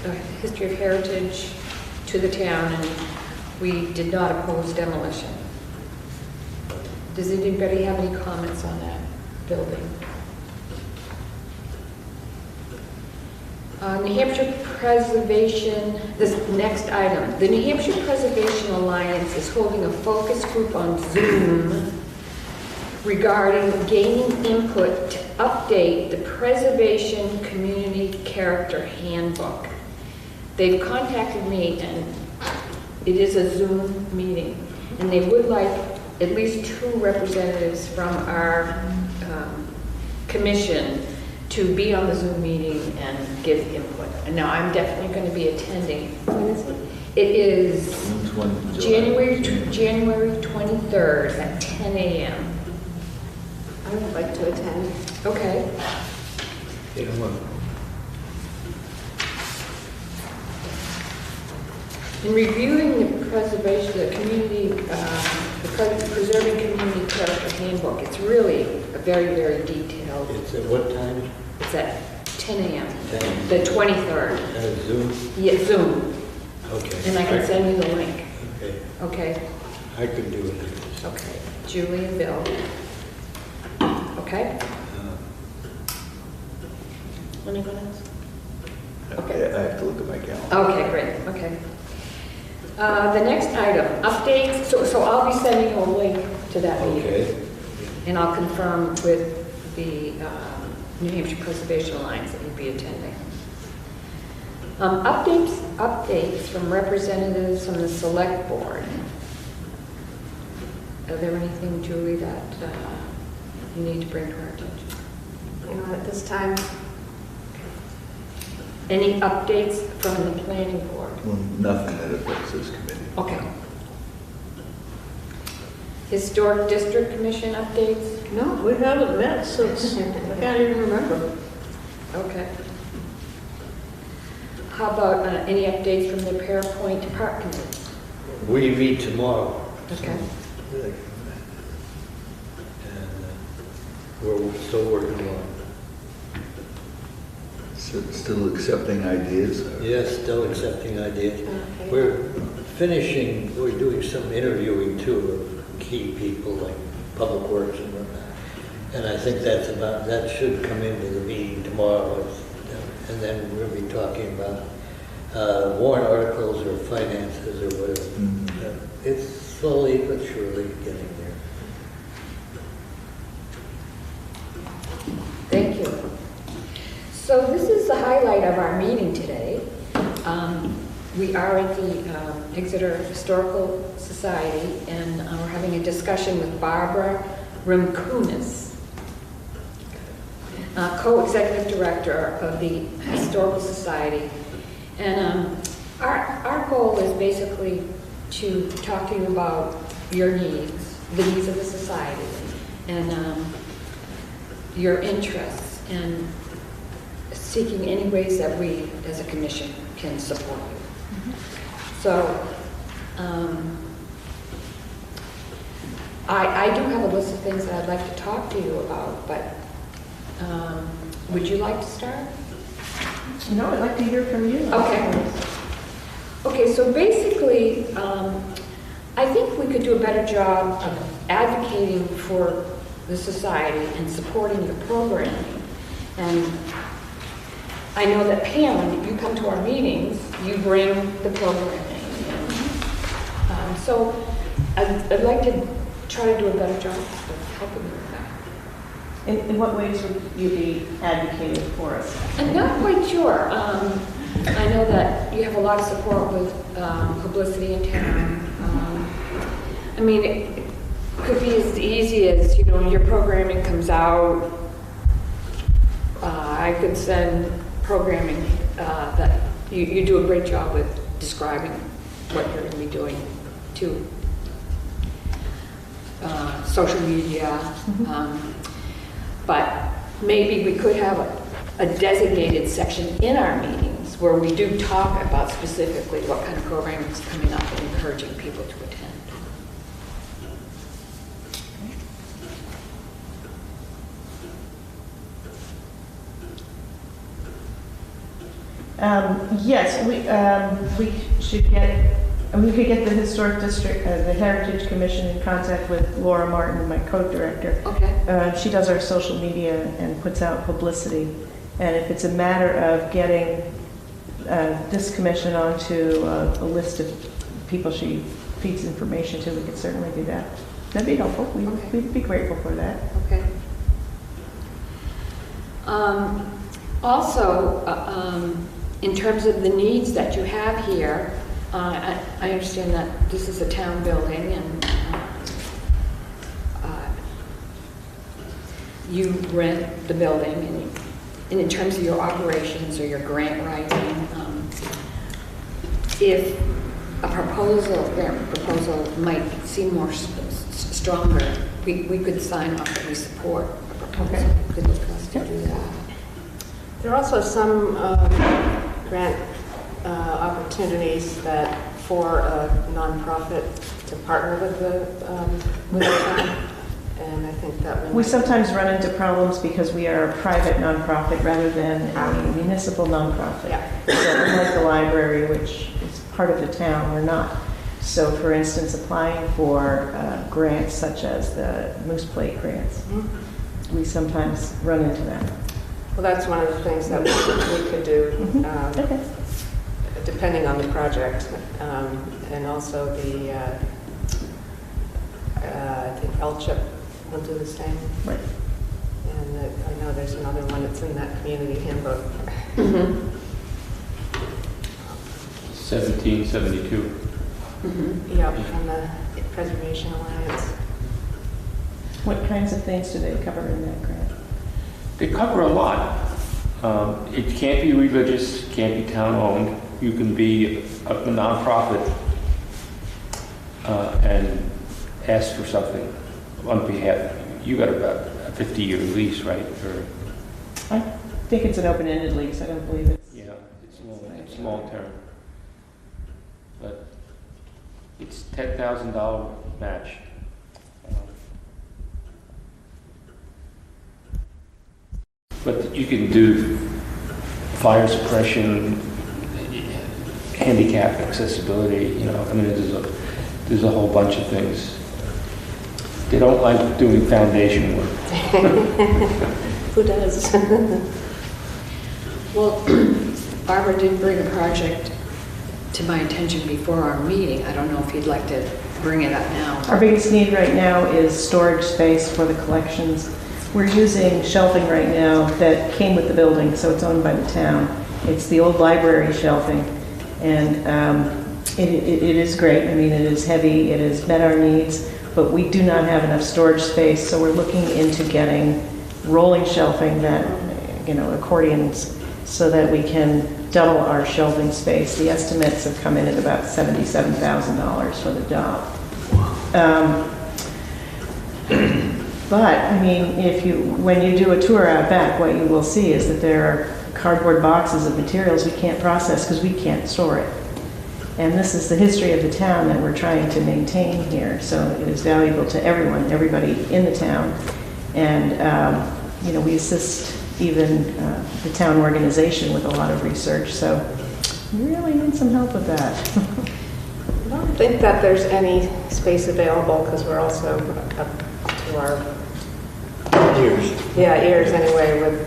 a history of heritage to the town, and we did not oppose demolition. Does anybody have any comments on that building? New Hampshire Preservation, this next item. The New Hampshire Preservation Alliance is holding a focus group on Zoom regarding gaining input to update the Preservation Community Character Handbook. They've contacted me, and it is a Zoom meeting, and they would like at least 2 representatives from our commission to be on the Zoom meeting and give input. And now I'm definitely going to be attending. When is it? It is January 23rd at 10 a.m. I would like to attend. Okay. In reviewing the preservation, the community, preserving community character handbook, it's really a very, very detailed. It's at what time? It's at 10 a.m. 10. The 23rd. Zoom? Yeah, Zoom. Okay. And I can send you the link. Okay. Okay. I could do it. Okay. Julie and Bill. Okay. Anyone else? Okay, I have to look at my calendar. Okay, great. Okay. The next item, updates. So I'll be sending you a link to that meeting. Okay. And I'll confirm with the New Hampshire Preservation Alliance that you'll be attending. Updates from representatives from the Select Board. Are there anything, Julie, that you need to bring to our attention? At this time, Any updates from the planning board? Well, nothing that affects this committee. Okay. Historic District Commission updates? no, we haven't met since, I can't even remember. Okay. How about any updates from the Pearpoint Park Committee? We meet tomorrow. Okay. And we're still working on it. Still accepting ideas? Yes, still accepting ideas. Okay. We're doing some interviewing too of key people like Public Works and whatnot. And I think that should come into the meeting tomorrow. And then we'll be talking about warrant articles or finances or whatever. Mm-hmm. It's slowly but surely getting there. Thank you. So this is the highlight of our meeting today. We are at the Exeter Historical Society, and we're having a discussion with Barbara Rimkunis, co-executive director of the Historical Society. And our goal is basically to talk to you about your needs, the needs of the society, and your interests, and seeking any ways that we, as a commission, can support you. So, I do have a list of things that I'd like to talk to you about, but would you like to start? No, I'd like to hear from you. Okay. Okay, so basically, I think we could do a better job of advocating for the society and supporting the programming. And I know that Pam, when you come to our meetings, you bring the programming. So I'd like to try to do a better job of helping you with that. In what ways would you be advocating for us? I'm not quite sure. I know that you have a lot of support with publicity in town. I mean, it could be as easy as, your programming comes out. I could send programming that you do a great job with describing what you're going to be doing to social media. But maybe we could have a designated section in our meetings where we do talk about specifically what kind of programming is coming up and encouraging people to attend. Yes, we should get, we could get the Historic District, the Heritage Commission in contact with Laura Martin, my co-director. Okay. She does our social media and puts out publicity. And if it's a matter of getting this commission onto a list of people she feeds information to, we could certainly do that. That'd be helpful. We'd be grateful for that. Okay. Also, in terms of the needs that you have here, I understand that this is a town building and you rent the building, and in terms of your operations or your grant writing, if a proposal might seem more stronger, we could sign off that we support a proposal. Okay. Could look us to do that. There are also some grant opportunities that for a nonprofit to partner with the town, and I think that We sometimes run into problems because we are a private nonprofit rather than a municipal nonprofit. Yeah. So unlike the library, which is part of the town, we're not. So for instance, applying for grants such as the Moose Plate grants, we sometimes run into that. Well, that's one of the things that we could do, Okay. depending on the project, and also the, I think LCHIP will do the same. Right. And I know there's another one that's in that community handbook. 1772. Yep, from the Preservation Alliance. What kinds of things do they cover in that grant? They cover a lot. It can't be religious, can't be town-owned. You can be a nonprofit and ask for something on behalf. You got about a 50-year lease, right? Or, I think it's an open-ended lease. I don't believe it's. yeah, it's long-term. But it's $10,000 match. But you can do fire suppression, handicap accessibility, you know, I mean, there's a whole bunch of things. They don't like doing foundation work. Who does? Well, Barbara did bring a project to my attention before our meeting. I don't know if you'd like to bring it up now. Our biggest need right now is storage space for the collections. We're using shelving right now that came with the building, so it's owned by the town. It's the old library shelving, and it is great. I mean, it is heavy, it has met our needs, but we do not have enough storage space, so we're looking into getting rolling shelving that, you know, accordions, so that we can double our shelving space. The estimates have come in at about $77,000 for the job. But, I mean, when you do a tour out back, what you will see is that there are cardboard boxes of materials we can't process because we can't store it. And this is the history of the town that we're trying to maintain here. So it is valuable to everyone, everybody in the town. And, you know, we assist even the town organization with a lot of research. So we really need some help with that. I don't think that there's any space available because we're also up to our Years. ears anyway. With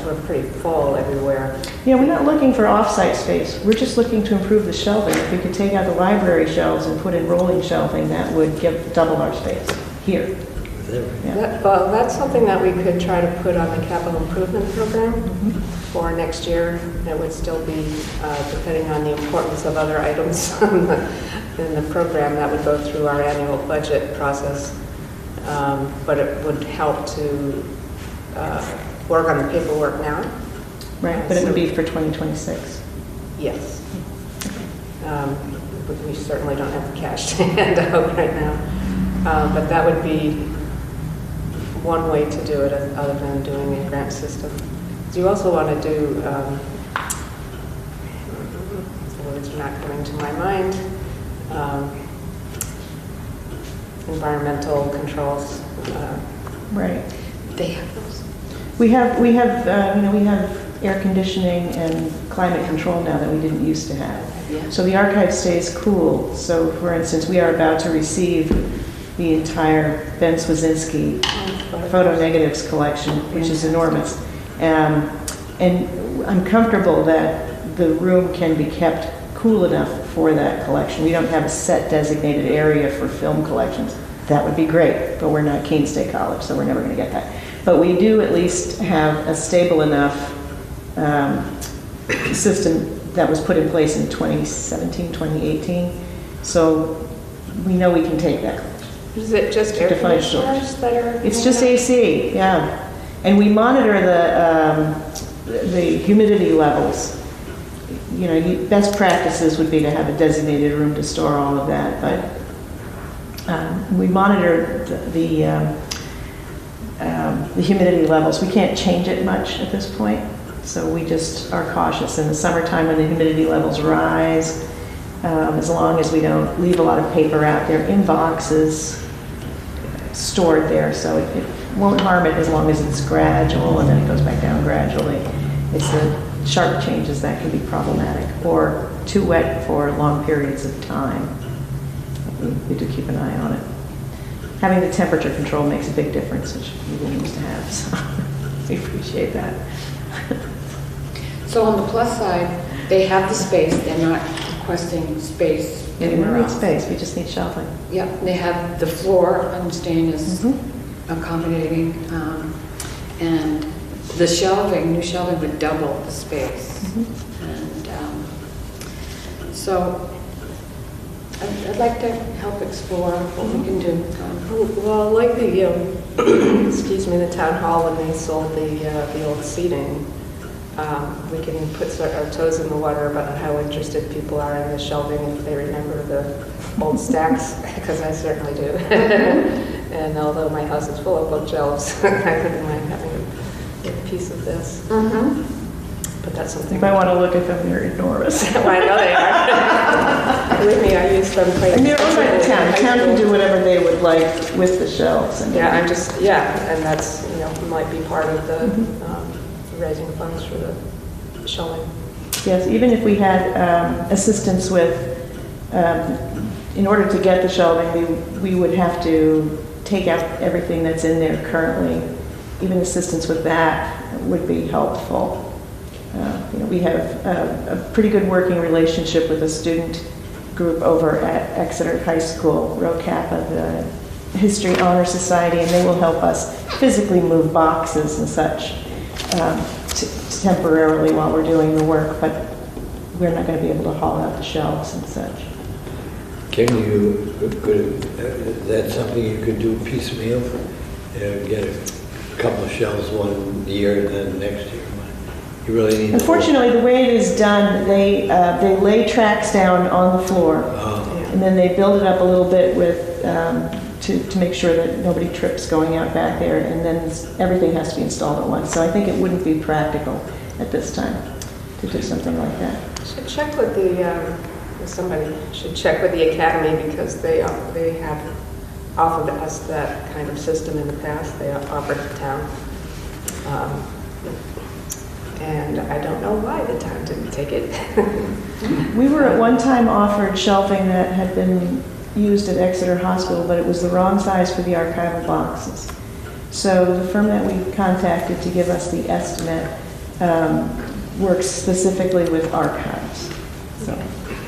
we're pretty full everywhere. Yeah, we're not looking for off-site space. We're just looking to improve the shelving. If we could take out the library shelves and put in rolling shelving, that would double our space here. Yeah. Well, that's something that we could try to put on the capital improvement program for next year. It would still be, depending on the importance of other items in the program, that would go through our annual budget process. But it would help to work on the paperwork now. Right, but it would be for 2026. Yes. But we certainly don't have the cash to hand out right now. But that would be one way to do it other than doing a grant system. Do you also want to do, the words are not coming to my mind, environmental controls? Right. They have those. We have air conditioning and climate control now that we didn't used to have. Yeah. So the archive stays cool. So for instance, we are about to receive the entire Ben Swazinski photo negatives collection, which is enormous. And I'm comfortable that the room can be kept cool enough for that collection. We don't have a set designated area for film collections. That would be great, but we're not Keene State College, so we're never going to get that. But we do at least have a stable enough system that was put in place in 2017, 2018. So we know we can take that collection. Is it just air Defined storage. conditioners that are? It's just AC, yeah. And we monitor the humidity levels. You know, best practices would be to have a designated room to store all of that, but we monitor the humidity levels. We can't change it much at this point, so we just are cautious. In the summertime, when the humidity levels rise, as long as we don't leave a lot of paper out there in boxes stored there, so it won't harm it as long as it's gradual and then it goes back down gradually. It's the sharp changes that can be problematic, or too wet for long periods of time. We do keep an eye on it. Having the temperature control makes a big difference, which we didn't used to have, so we appreciate that. So on the plus side, they have the space, they're not requesting space We anywhere don't need else. space, we just need shelving. Yep, they have the floor, I understand, is Mhm. accommodating, and the shelving, new shelving would double the space. And so I'd like to help explore what we can do. Well, like the, excuse me, the town hall, when they sold the old seating, we can put our toes in the water about how interested people are in the shelving if they remember the old stacks, because I certainly do. And although my house is full of bookshelves, I wouldn't mind having a piece of this. But that's something. You might want to look at them, they're enormous. Well, I know they are. Believe me, I use them quite And they're owned by the town. The town can do extensively. whatever they would like with the shelves. And Yeah, and that's, might be part of the raising funds for the shelving. Yes, even if we had assistance with, in order to get the shelving, we would have to take out everything that's in there currently. Even assistance with that would be helpful. We have a pretty good working relationship with a student group over at Exeter High School, Rho Kappa, the History Honor Society, and they will help us physically move boxes and such temporarily while we're doing the work, but we're not going to be able to haul out the shelves and such. Can you, that's something you could do piecemeal? Get a couple of shelves one year and then next year? You really need. Unfortunately, the way it is done, they lay tracks down on the floor, and then they build it up a little bit with to make sure that nobody trips going out back there, and then everything has to be installed at once. So I think it wouldn't be practical at this time to do something like that. Should check with somebody should check with the academy, because they have offered us that kind of system in the past. They offered the town. And I don't know why the town didn't take it. We were at one time offered shelving that had been used at Exeter Hospital, but it was the wrong size for the archival boxes. So the firm that we contacted to give us the estimate works specifically with archives. So,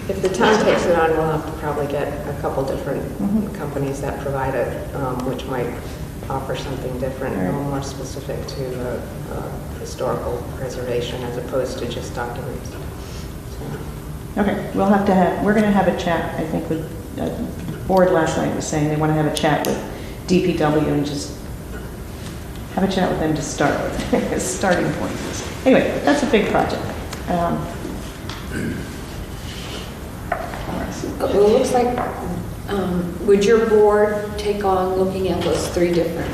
If the town takes it on, we'll have to probably get a couple different companies that provide it, which might offer something different, a little more specific to historical preservation as opposed to just documents. okay, we're going to have a chat, I think, with the board last night was saying they want to have a chat with DPW and just have a chat with them to start with, as starting point. Anyway, that's a big project. Well, it looks like, would your board take on looking at those three different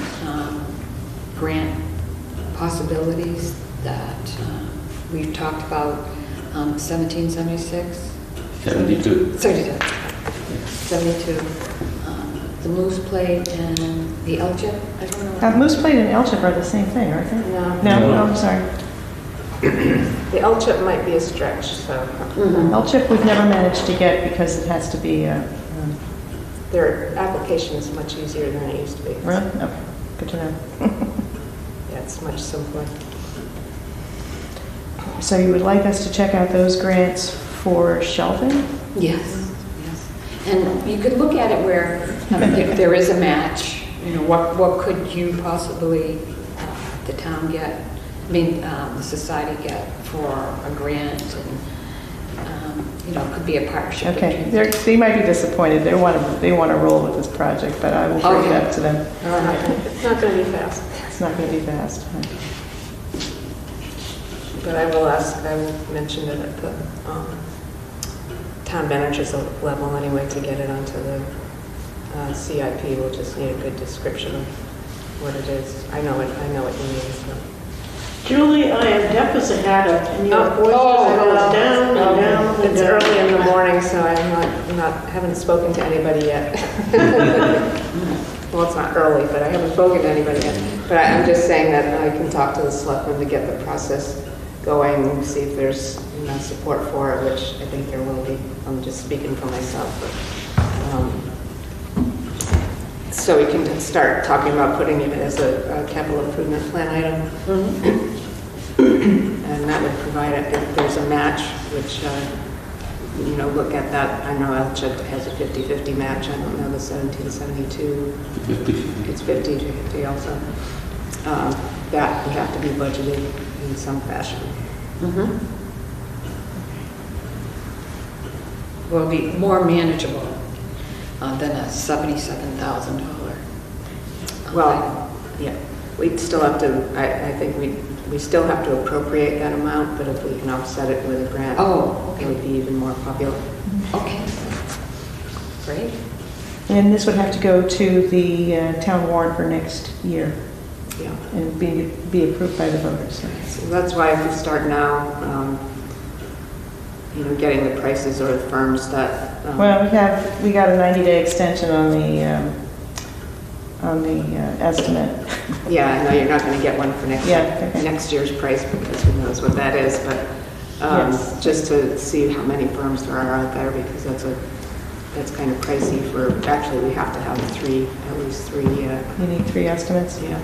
grant possibilities that we've talked about, 1776? 72. 72. The Moose Plate and the LGIP, I don't know. Moose Plate and LCHIP are the same thing, aren't they? No. No, I'm sorry. The LCHIP might be a stretch, so LCHIP we've never managed to get because it has to be, their application is much easier than it used to be. really? Okay, good to know. Yeah, it's much simpler. So you would like us to check out those grants for shelving? Yes, yes. And you could look at it where if there is a match, what could you possibly, the town get, the society get for a grant and, it could be a partnership. Okay, between- they might be disappointed. They want to roll with this project, but I will bring it up to them. All right. It's not going to be fast, It's not going to be fast. but I will mention it at the town manager's level anyway to get it onto the CIP. We'll just need a good description of what it is. I know what you mean. So. Julie, I am deaf as a hatter, and your Oh, voice just goes down and down and It's down. early in the morning, so haven't spoken to anybody yet. Well, it's not early, but I haven't spoken to anybody yet. But I'm just saying that I can talk to the selectmen to get the process going and see if there's support for it, which I think there will be. I'm just speaking for myself. But, so we can start talking about putting it as a capital improvement plan item. And that would provide it, if there's a match, which, look at that. I know LCHIP has a 50-50 match. I don't know the 1772. 50. It's 50-50 also. That would have to be budgeted in some fashion. Mhm. Will be more manageable than a $77,000. Well, yeah, we'd still have to, I think we still have to appropriate that amount, but if we can offset it with a grant, Oh, it would be even more popular. Okay. Great. And this would have to go to the town warrant for next year Yeah. and be approved by the voters. So that's why if we start now, getting the prices or the firms that. Well, we got a 90-day extension on the estimate. Yeah, I know you're not going to get one for next Yeah, okay. next year's price because who knows what that is, but Yes. just to see how many firms there are out there because that's kind of pricey for. Actually, we have to have at least three. You need 3 estimates? Yeah.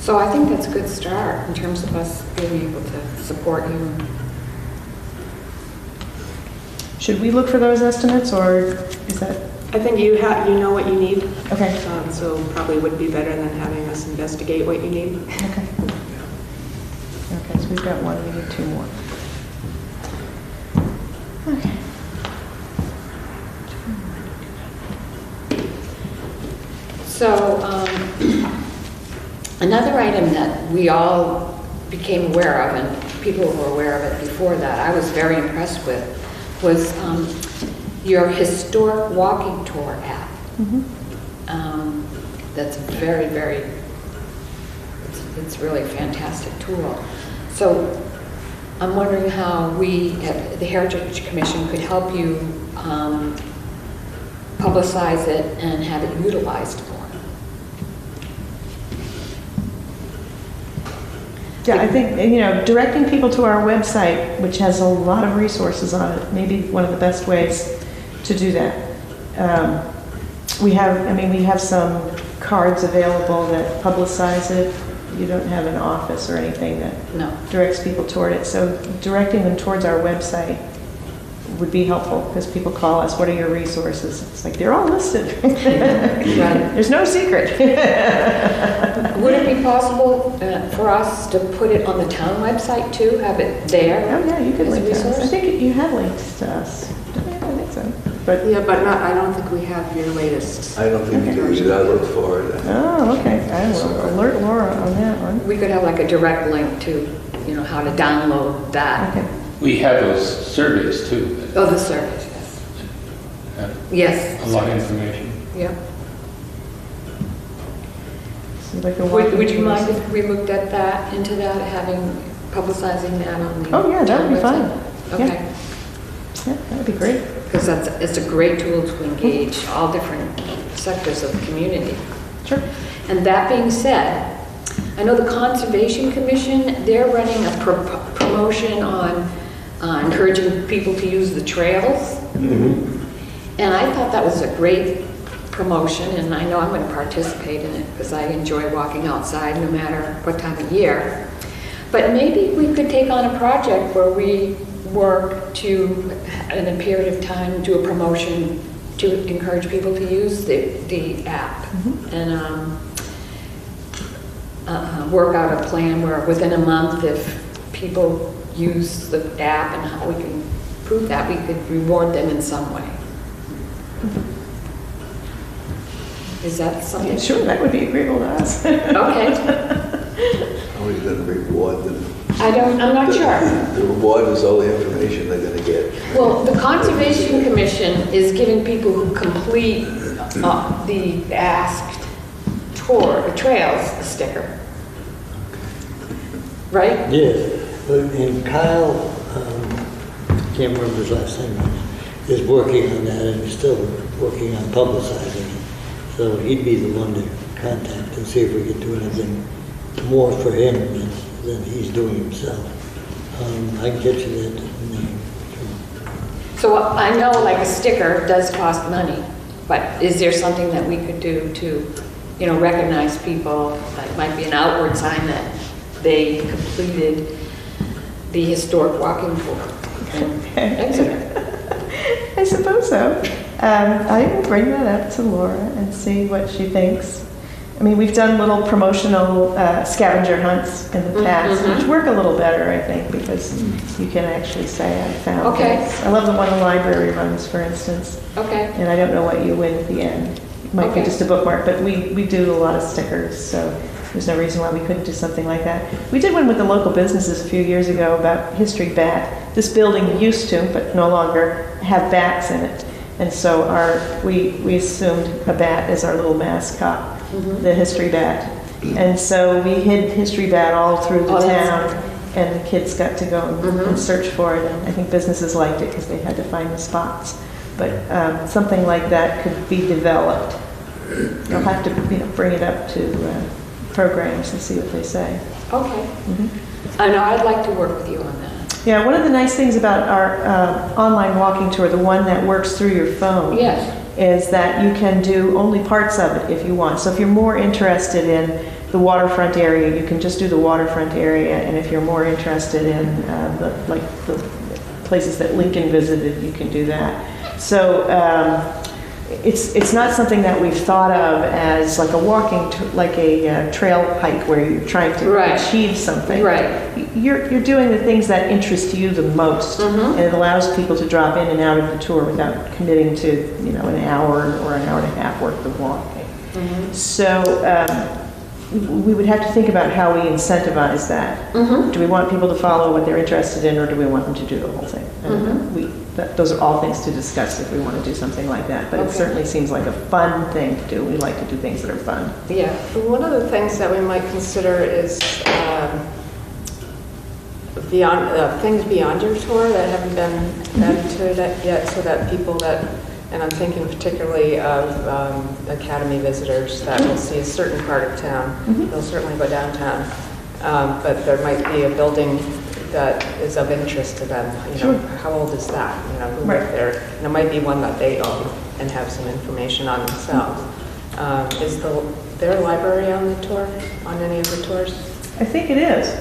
So I think that's a good start in terms of us being able to support you. Should we look for those estimates, or is that, I think you know what you need, okay, so probably would be better than having us investigate what you need. okay. Okay, so we've got 1, we need 2 more. Okay. So another item that we all became aware of, and people were aware of it before that, I was very impressed with, was your historic walking tour app. That's very, very, it's really a fantastic tool. So I'm wondering how we at the Heritage Commission could help you publicize it and have it utilized more. Yeah, I think, directing people to our website, which has a lot of resources on it, may be one of the best ways to do that. We have some cards available that publicize it. You don't have an office or anything that No. directs people toward it. So directing them towards our website would be helpful because people call us, what are your resources? It's like, they're all listed. There's no secret. Would it be possible for us to put it on the town website too, have it there? Oh, yeah, you could as a link to us. I resource? think you have links to us. I think so. But, Yeah, but I don't think we have your latest. I don't think you do either. I look for it. oh, okay. I will alert Laura on that one. We could have like a direct link to, how to download that. Okay. We have those surveys too. Oh, the service, yes. That Yes. have a lot of information. Yeah. So like a Would walking you mind tours. if we looked at that, into that, publicizing that on the Oh, yeah, that would be town fine. website? Okay. Yeah, that would be great. Because it's a great tool to engage all different sectors of the community. Sure. And that being said, I know the Conservation Commission, they're running a promotion on encouraging people to use the trails. And I thought that was a great promotion, and I know I'm going to participate in it because I enjoy walking outside no matter what time of year. But maybe we could take on a project where we work to, in a period of time, do a promotion to encourage people to use the app. And work out a plan where within a month, if people use the app and how we can prove that, we could reward them in some way. Is that something? Sure, that would be agreeable to us. Okay. How are you going to reward them? I'm not sure. The reward is all the information they're going to get. Well, the Conservation Commission is giving people who complete the asked trails a sticker. Right? Yes, but and Kyle, can't remember his last name, is working on that and he's still working on publicizing it. So he'd be the one to contact and see if we could do anything more for him than he's doing himself. I can get you that name. So I know like a sticker does cost money, but is there something that we could do to, recognize people? Like might be an outward sign that they completed the historic walking tour in Exeter. I suppose so. I will bring that up to Laura and see what she thinks. I mean, we've done little promotional scavenger hunts in the past, which work a little better, I think, because you can actually say, I found this. I love the one the library runs, for instance. Okay. And I don't know what you win at the end. It might be just a bookmark, but we do a lot of stickers, so there's no reason why we couldn't do something like that. We did one with the local businesses a few years ago about History Bat. This building used to, but no longer, have bats in it. And so we assumed a bat as our little mascot, the History Bat. And so we hid History Bat all through the town, and the kids got to go and search for it. And I think businesses liked it because they had to find the spots. But something like that could be developed. You'll have to bring it up to programs and see what they say. Okay. I know, I'd like to work with you on that. Yeah, one of the nice things about our online walking tour, the one that works through your phone, is that you can do only parts of it if you want. So if you're more interested in the waterfront area, you can just do the waterfront area, and if you're more interested in the places that Lincoln visited, you can do that. So it's not something that we've thought of as like a a trail hike where you're trying to achieve something. Right. You're doing the things that interest you the most, and it allows people to drop in and out of the tour without committing to an hour or an hour and a half worth of walking. So we would have to think about how we incentivize that. Do we want people to follow what they're interested in, or do we want them to do the whole thing? Those are all things to discuss if we want to do something like that. But it certainly seems like a fun thing to do. We like to do things that are fun. Yeah. One of the things that we might consider is things beyond your tour that haven't been added to it yet, so that people that, and I'm thinking particularly of academy visitors that will see a certain part of town. They'll certainly go downtown, but there might be a building that is of interest to them. How old is that? Who lived there? And it might be one that they own and have some information on themselves. Is there a library on the tour, on any of the tours? I think it is.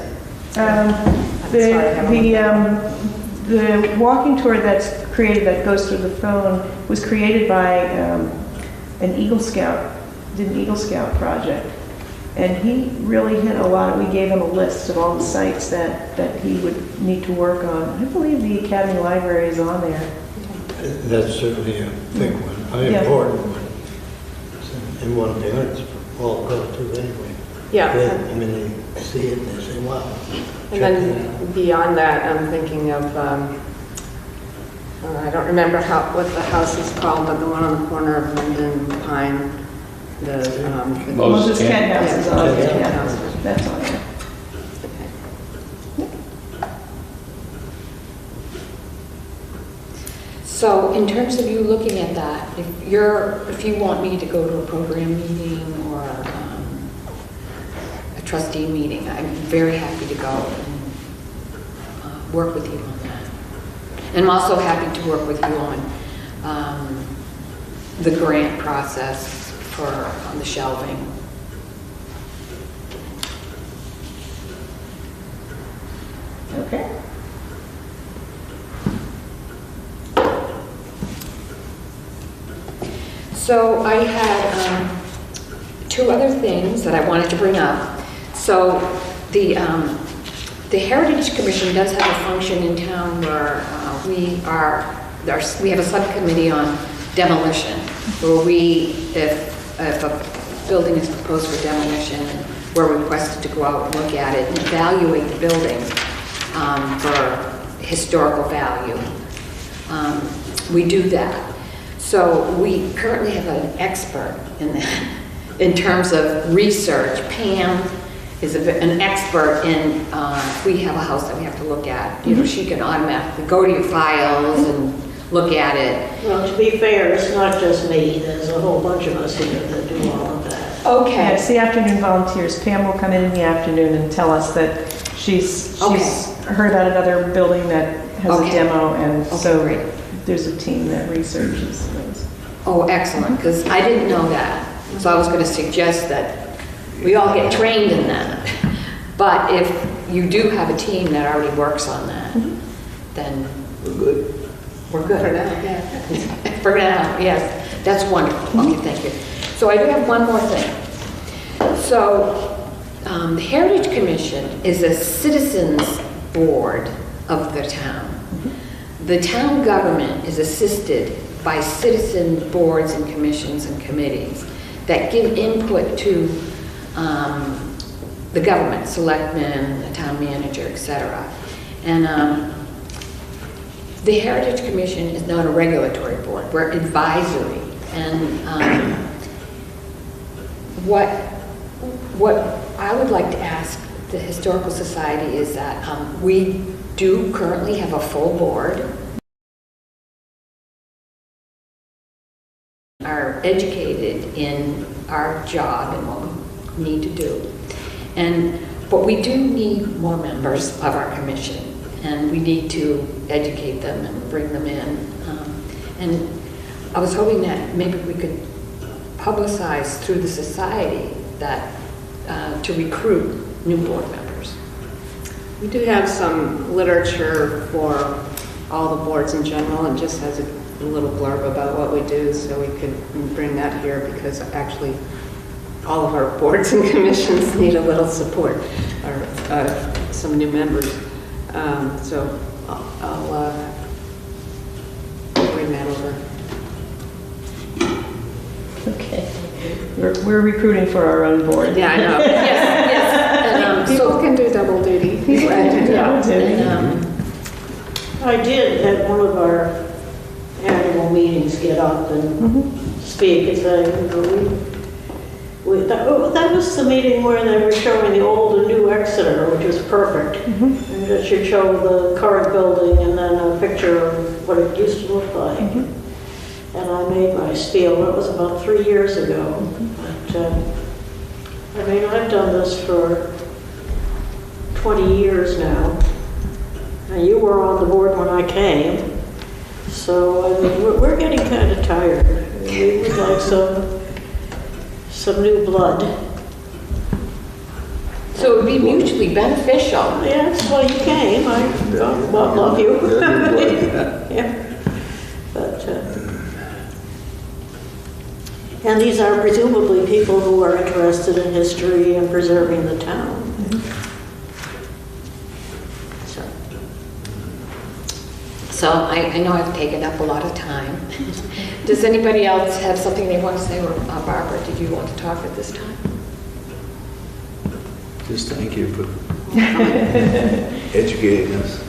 The walking tour that's created, that goes through the phone, was created by an Eagle Scout, did an Eagle Scout project. And he really hit a lot. We gave him a list of all the sites that he would need to work on. I believe the Academy Library is on there. That's certainly a big one, an important one. And one parents all go to anyway. Yeah. They see it and they say, wow. And then beyond that, I'm thinking of, I don't remember what the house is called, but the one on the corner of Linden and Pine. Moses Kent House is on there. Yeah. That's on there. So in terms of you looking at that, if you want me to go to a program meeting or a trustee meeting. I'm very happy to go and work with you on that. And I'm also happy to work with you on the grant process on the shelving. Okay. So I had two other things that I wanted to bring up. So the Heritage Commission does have a function in town where we have a subcommittee on demolition, where if a building is proposed for demolition, we're requested to go out and look at it and evaluate the building for historical value. We do that. So we currently have an expert in that, in terms of research. Pam is an expert in, if we have a house that we have to look at, you know, she can automatically go to your files and look at it. Well, to be fair, it's not just me, there's a whole bunch of us here that do all of that. Okay. Yeah, it's the afternoon volunteers. Pam will come in the afternoon and tell us that she's heard about another building that has a demo, and so great. There's a team that researches those. Oh, excellent, because I didn't know that. So I was going to suggest that we all get trained in that. But if you do have a team that already works on that, then We're good. we're good. For now, yeah. For now, yes. That's wonderful. Okay, thank you. So I do have one more thing. So the Heritage Commission is a citizens board of the town. The town government is assisted by citizen boards and commissions and committees that give input to the government, selectmen, the town manager, etc. And the Heritage Commission is not a regulatory board, we're advisory. And what I would like to ask the Historical Society is that we do currently have a full board, are educated in our job and what we need to do. But we do need more members of our commission, and we need to educate them and bring them in. And I was hoping that maybe we could publicize through the society that to recruit new board members. We do have some literature for all the boards in general, and just has a little blurb about what we do, so we could bring that here, because actually all of our boards and commissions need a little support, or some new members. So I'll bring that over. Okay. We're recruiting for our own board. Yeah, I know. Yes. And, People can do double duty. People can do double duty. I did at one of our annual meetings get up and speak and say, you know, that was the meeting where they were showing the old and new Exeter, which was perfect. And it should show the current building and then a picture of what it used to look like. And I made my spiel. That was about 3 years ago. But, I mean, I've done this for 20 years now. And you were on the board when I came. So, I mean, we're getting kind of tired. We would like some new blood. so it would be mutually beneficial. Yeah, that's why you came. I love you. Yeah. But, and these are presumably people who are interested in history and preserving the town. So I know I've taken up a lot of time. Does anybody else have something they want to say? Or Barbara, did you want to talk at this time? Just thank you for educating us.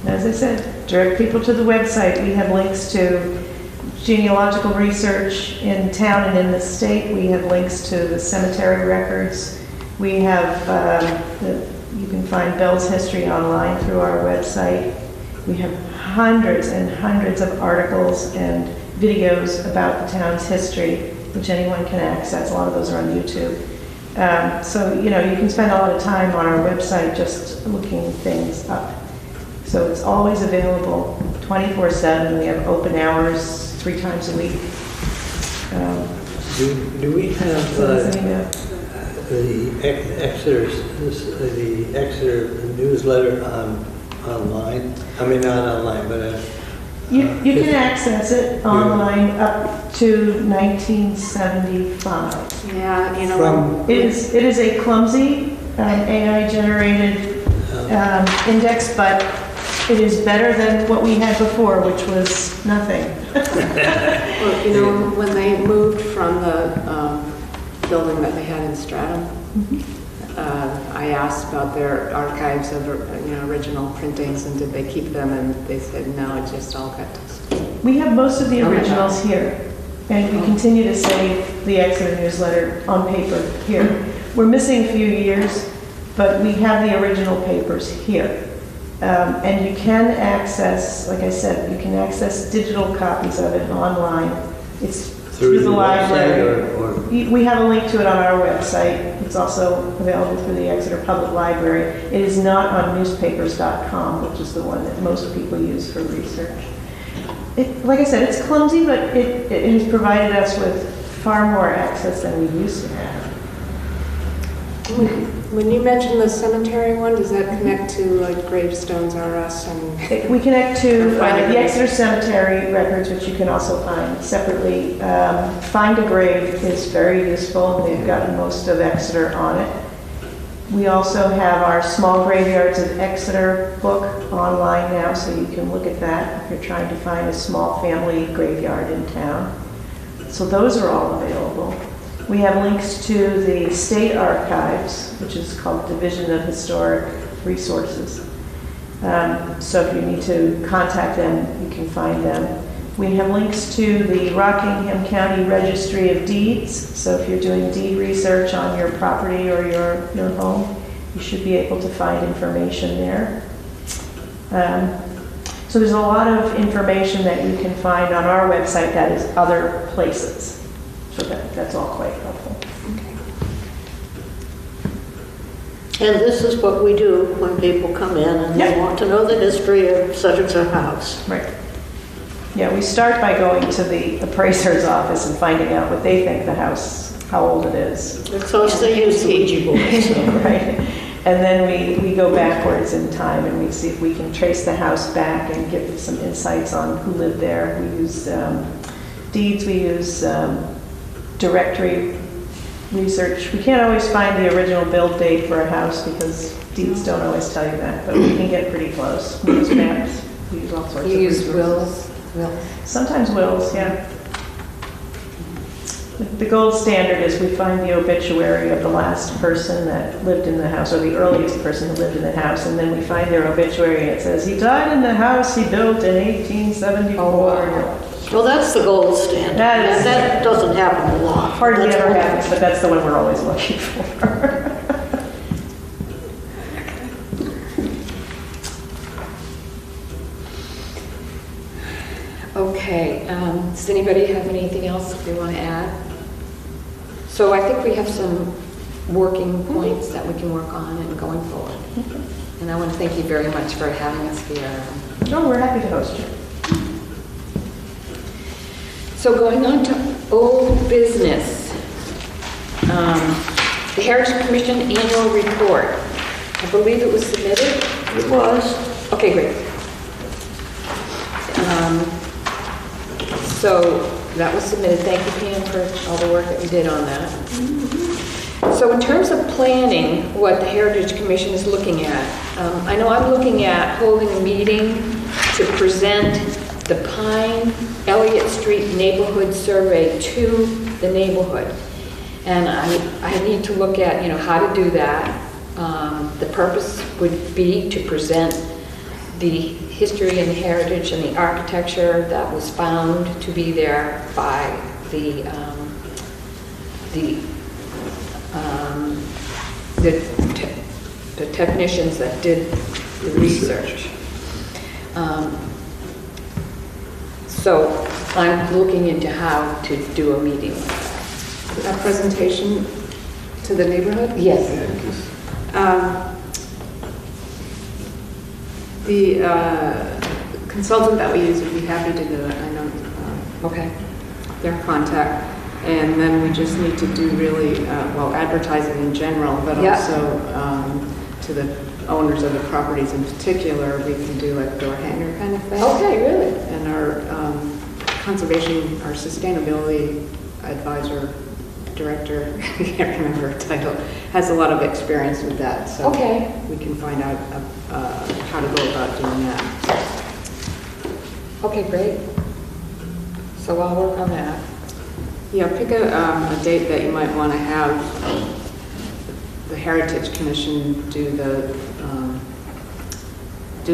As I said, direct people to the website. We have links to genealogical research in town and in the state. We have links to the cemetery records. We have, you can find Bell's history online through our website. We have hundreds and hundreds of articles and videos about the town's history, which anyone can access. A lot of those are on YouTube. So, you know, you can spend a lot of time on our website just looking things up. So it's always available 24/7. We have open hours 3 times a week. Do we have So there's an email. the Exeter newsletter online? I mean, not online, but You can access it online up to 1975. Yeah, you know. From- It is a clumsy AI-generated index, but it is better than what we had before, which was nothing. Well, you know, when they moved from the building that they had in Stratham, I asked about their archives of, you know, original printings, and did they keep them, and they said, no, it just all got We have most of the Oh my originals here, and we continue to save the Exeter newsletter on paper here. We're missing a few years, but we have the original papers here. And you can access, like I said, you can access digital copies of it online. It's through the library. We have a link to it on our website. It's also available through the Exeter Public Library. It is not on newspapers.com, which is the one that most people use for research. Like I said, it's clumsy, but it has provided us with far more access than we used to have. When you mentioned the cemetery one, does that connect to like Gravestones R Us and? We connect to the Exeter Cemetery records, which you can also find separately. Find a Grave is very useful. They've got most of Exeter on it. We also have our Small Graveyards of Exeter book online now, so you can look at that if you're trying to find a small family graveyard in town. So those are all available. We have links to the state archives, which is called Division of Historic Resources. So if you need to contact them, you can find them. We have links to the Rockingham County Registry of Deeds. So if you're doing deed research on your property or your home, you should be able to find information there. So there's a lot of information that you can find on our website that is other places. So that's all quite helpful. And this is what we do when people come in and they want to know the history of such and such house. Right. Yeah, we start by going to the appraiser's office and finding out what they think the house, how old it is. So it's they use the Ouija board. So. Right. And then we go backwards in time and we see if we can trace the house back and give some insights on who lived there. We use deeds, we use directory research. We can't always find the original build date for a house because deeds don't always tell you that, but we can get pretty close. We use maps, we use all sorts of You use resources. wills? Sometimes wills, yeah. The gold standard is we find the obituary of the last person that lived in the house, or the earliest person who lived in the house, and then we find their obituary and it says, he died in the house he built in 1874. Oh, wow. Well, that's the gold standard. That doesn't happen a lot. Hardly That's ever one- happens, but that's the one we're always looking for. Okay, does anybody have anything else they want to add? So I think we have some working points that we can work on and going forward. And I want to thank you very much for having us here. No, we're happy to host you. So going on to old business. The Heritage Commission annual report. I believe it was submitted. It was. Okay, great. So that was submitted. Thank you, Pam, for all the work that you did on that. So in terms of planning, what the Heritage Commission is looking at, I know I'm looking at holding a meeting to present the Pine Elliott Street Neighborhood Survey to the neighborhood. And I need to look at, how to do that. The purpose would be to present the history and heritage and the architecture that was found to be there by the technicians that did the research. So I'm looking into how to do a meeting like that. A presentation to To the neighborhood? Yes. Yeah, just The consultant that we use would be happy to do it. I know Okay. their contact. And then we just need to do really, well, advertising in general, but Yeah. also to the owners of the properties in particular, we can do like door hanger kind of thing. Okay, really? And our conservation, our sustainability advisor, director, I can't remember her title, has a lot of experience with that. So Okay. we can find out how to go about doing that. Okay, great. So I'll work on that. Yeah, pick a date that you might want to have the Heritage Commission do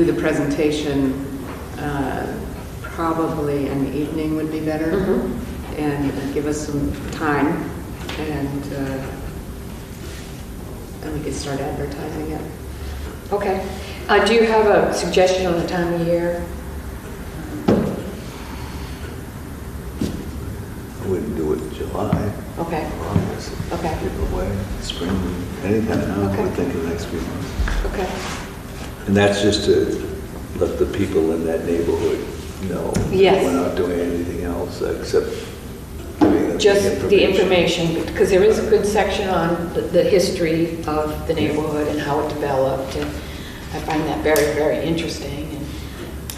the presentation. Probably an evening would be better, and give us some time, and we could start advertising it. Okay. Do you have a suggestion on the time of year? I wouldn't do it in July, Okay. August, Okay. give away, spring, anytime now, I would think in the next few months. Okay. And that's just to let the people in that neighborhood know. Yes. We're not doing anything else except giving them Just the information, because there is a good section on the history of the neighborhood and how it developed, and I find that very, very interesting. And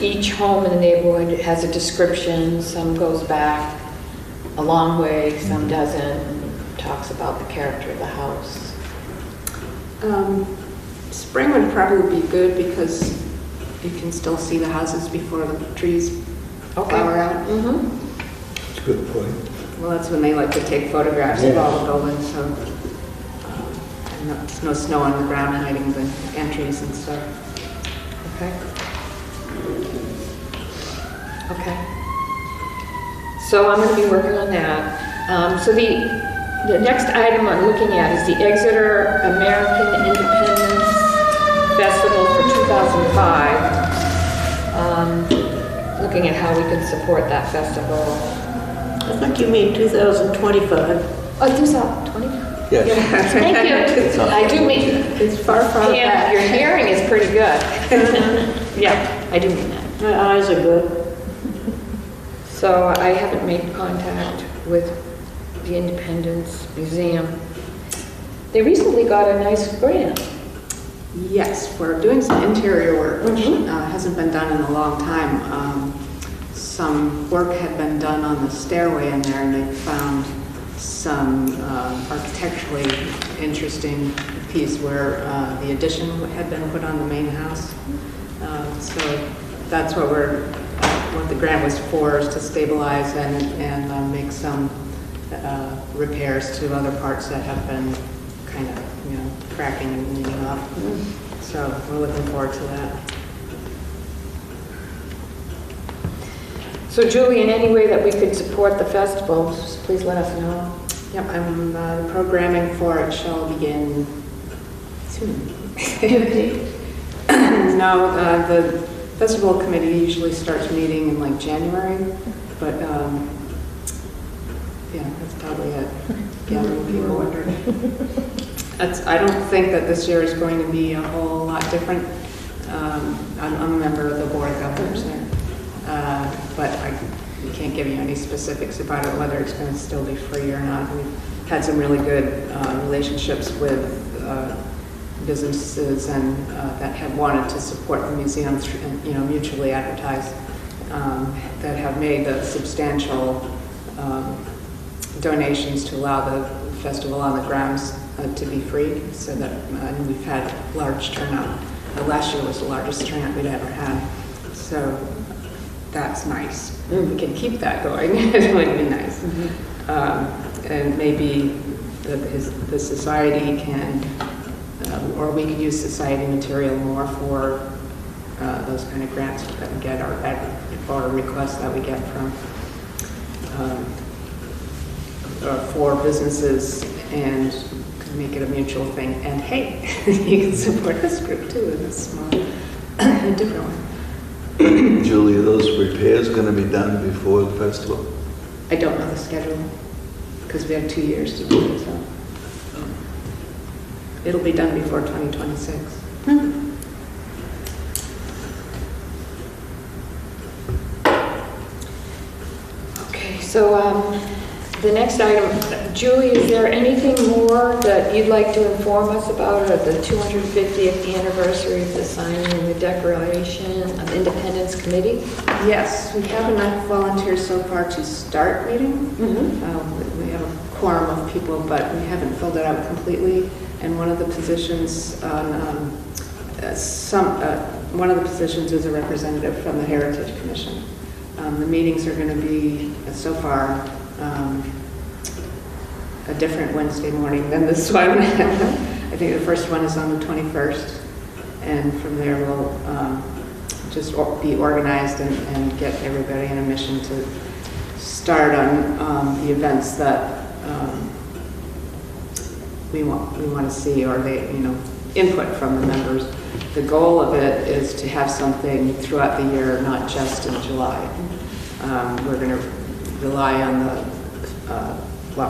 each home in the neighborhood has a description. Some goes back a long way, some doesn't, and talks about the character of the house. Spring would probably be good because you can still see the houses before the trees flower out. Mm-hmm. That's a good point. Well, that's when they like to take photographs of all the buildings, so and there's no snow on the ground hiding the entries and stuff. Okay. Okay. So I'm going to be working on that. So the next item I'm looking at is the Exeter American Independence Festival for 2005. Looking at how we can support that festival. I think you mean 2025. Oh, 2020? Yes. Thank you. I do mean, It's far, far Pam, back. your hearing is pretty good. Yeah, I do mean that. My eyes are good. So I haven't made contact with the Independence Museum. They recently got a nice grant. Yes, we're doing some interior work, which hasn't been done in a long time. Some work had been done on the stairway in there, and they found some architecturally interesting piece where the addition had been put on the main house. So that's what the grant was for, is to stabilize and make some repairs to other parts that have been kind of, cracking and leaning up. So we're looking forward to that. So Julie, in any way that we could support the festival, just please let us know. Yep, the programming for it shall begin soon. No, the festival committee usually starts meeting in like January, but yeah, that's probably it. Gathering people. I don't think that this year is going to be a whole lot different. I'm a member of the board of governors there, but I can't give you any specifics about it, whether it's going to still be free or not. We've had some really good relationships with businesses and that have wanted to support the museum, mutually advertised, that have made substantial donations to allow the festival on the grounds to be free, so that we've had a large turnout. Last year was the largest turnout we'd ever had, so that's nice. We can keep that going. It would be nice. And maybe the society can, or we can use society material more for those kind of grants that we get, or requests that we get from for businesses, and make it a mutual thing. And hey, you can support this group too in a small, a different way. Julie, are those repairs going to be done before the festival? I don't know the schedule because we have 2 years to do it. So it'll be done before 2026. Okay, so the next item, Julie, is there anything more that you'd like to inform us about at the 250th anniversary of the signing of the Declaration of Independence Committee? Yes, we have enough volunteers so far to start meeting. We have a quorum of people, but we haven't filled it out completely. And one of the positions on one of the positions is a representative from the Heritage Commission. The meetings are going to be, so far, a different Wednesday morning than this one. I think the first one is on the 21st, and from there we'll just be organized and get everybody in a mission to start on the events that we want to see, or input from the members. The goal of it is to have something throughout the year, not just in July. We're going to rely on I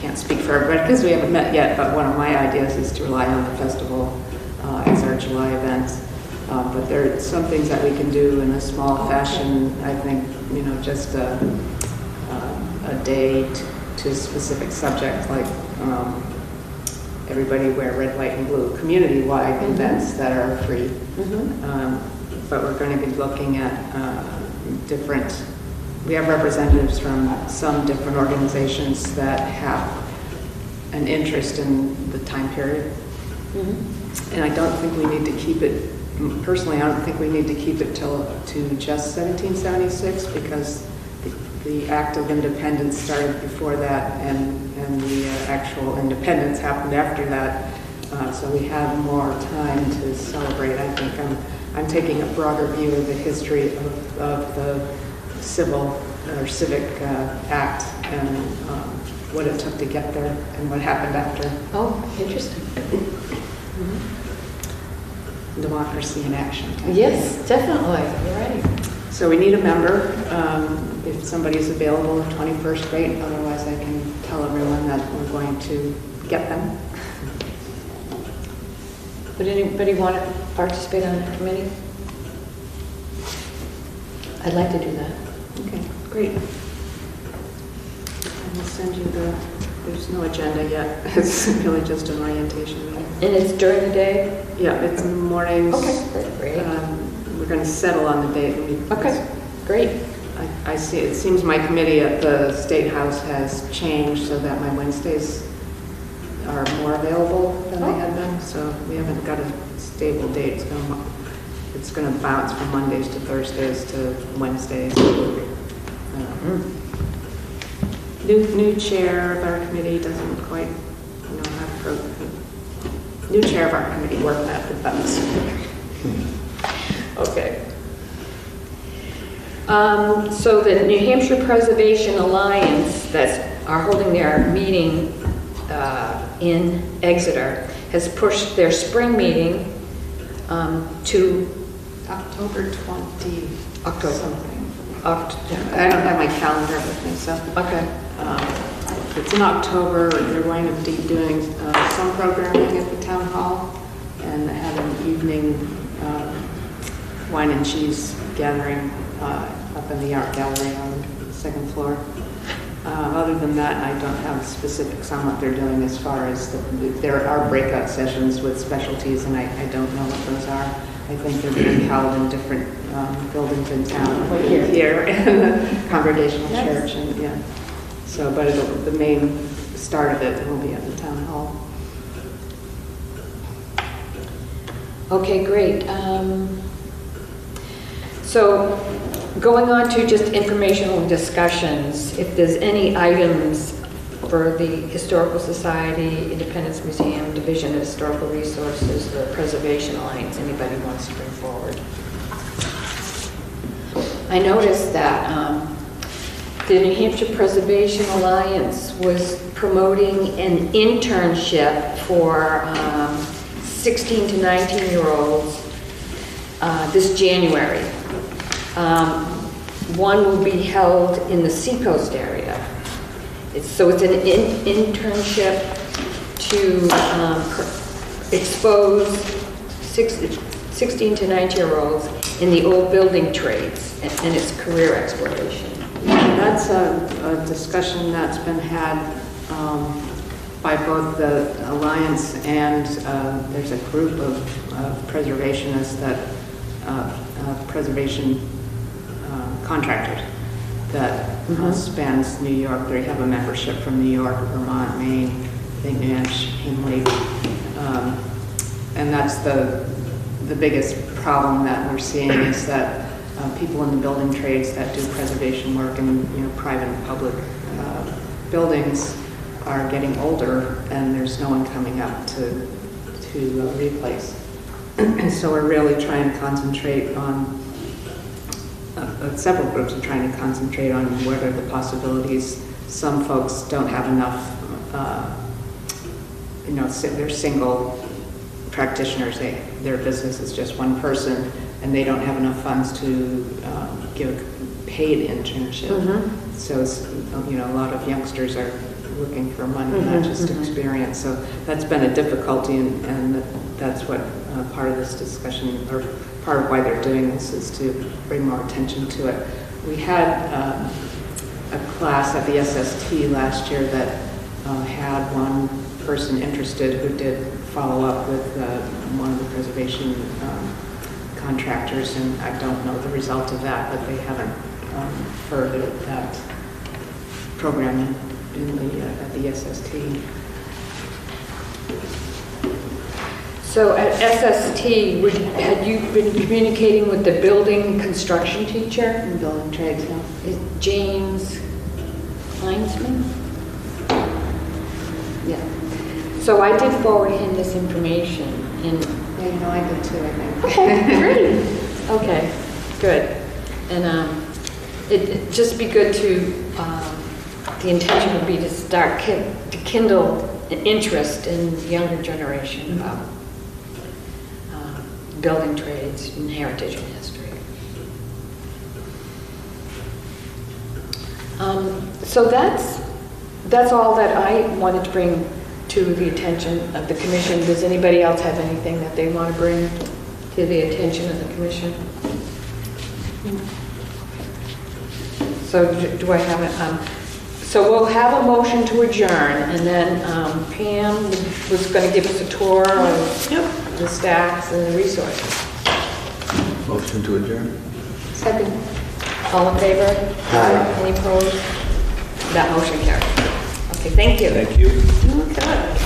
can't speak for everybody because we haven't met yet, but one of my ideas is to rely on the festival as our July event. But there are some things that we can do in a small fashion. I think, just a day to a specific subject, like everybody wear red, white, and blue, community-wide events that are free. But we're going to be looking at we have representatives from some different organizations that have an interest in the time period. And I don't think we need to keep it, personally, I don't think we need to keep it to just 1776, because the Act of Independence started before that, and the actual independence happened after that. So we have more time to celebrate. I think I'm taking a broader view of the history of the civic act and what it took to get there and what happened after. Oh, interesting. Democracy in action. Yes, definitely. You're right. So we need a member. If somebody's available, 21st, great. Otherwise, I can tell everyone that we're going to get them. Would anybody want to participate on the committee? I'd like to do that. Okay, great. I will send you there's no agenda yet. It's really just an orientation meeting. And it's during the day? Yeah, it's in the mornings. Okay, great. We're going to settle on the date. Okay, great. I see, it seems my committee at the State House has changed so that my Wednesdays are more available than they had been, so we haven't got a stable date. It's going to bounce from Mondays to Thursdays to Wednesdays. New chair of our committee doesn't quite have new chair of our committee work that with us. Okay. So the New Hampshire Preservation Alliance are holding their meeting in Exeter has pushed their spring meeting to October 20 October. something. I don't have my calendar with me, so. Okay. It's in October. They're going to be doing some programming at the town hall and have an evening wine and cheese gathering up in the art gallery on the second floor. Other than that, I don't have specifics on what they're doing as far as there are breakout sessions with specialties, and I don't know what those are. I think they're being held in different buildings in town, like here in the Congregational Church, and yeah. So, but the main start of it will be at the town hall. Okay, great. So going on to just informational discussions, if there's any items for the Historical Society, Independence Museum, Division of Historical Resources, the Preservation Alliance, anybody wants to bring forward. I noticed that the New Hampshire Preservation Alliance was promoting an internship for 16 to 19-year-olds this January. One will be held in the Seacoast area. It's an internship to expose 16 to 19-year-olds in the old building trades and its career exploration. That's a discussion that's been had by both the Alliance and there's a group of preservationists that, preservation contractors that spans New York. They have a membership from New York, Vermont, Maine, I think New Hampshire, Hinley. And that's the biggest problem that we're seeing is that people in the building trades that do preservation work in private and public buildings are getting older, and there's no one coming up to replace. And so we're really trying to concentrate on, several groups are trying to concentrate on what are the possibilities. Some folks don't have enough, they're single practitioners, their business is just one person, and they don't have enough funds to give a paid internship. So it's, a lot of youngsters are looking for money, not just experience. So that's been a difficulty, and that's what part of this discussion, or part of why they're doing this, is to bring more attention to it. We had a class at the SST last year that had one person interested who did follow up with one of the preservation contractors, and I don't know the result of that, but they haven't furthered that program at the SST. So at SST, had you been communicating with the building construction teacher? In building trades, no. Is James Kleinsman? Yeah. So I did forward him this information, and Yeah, I did too, I think. okay, great. Okay, good. And it'd just be good to. The intention would be to start to kindle an interest in the younger generation about building trades and heritage and history. So that's all that I wanted to bring to the attention of the commission. Does anybody else have anything that they want to bring to the attention of the commission? So do I have it? So we'll have a motion to adjourn, and then Pam was going to give us a tour of the stacks and the resources. Motion to adjourn? Second. All in favor? Aye. Any opposed? That motion carries. Okay, thank you. Thank you. Okay.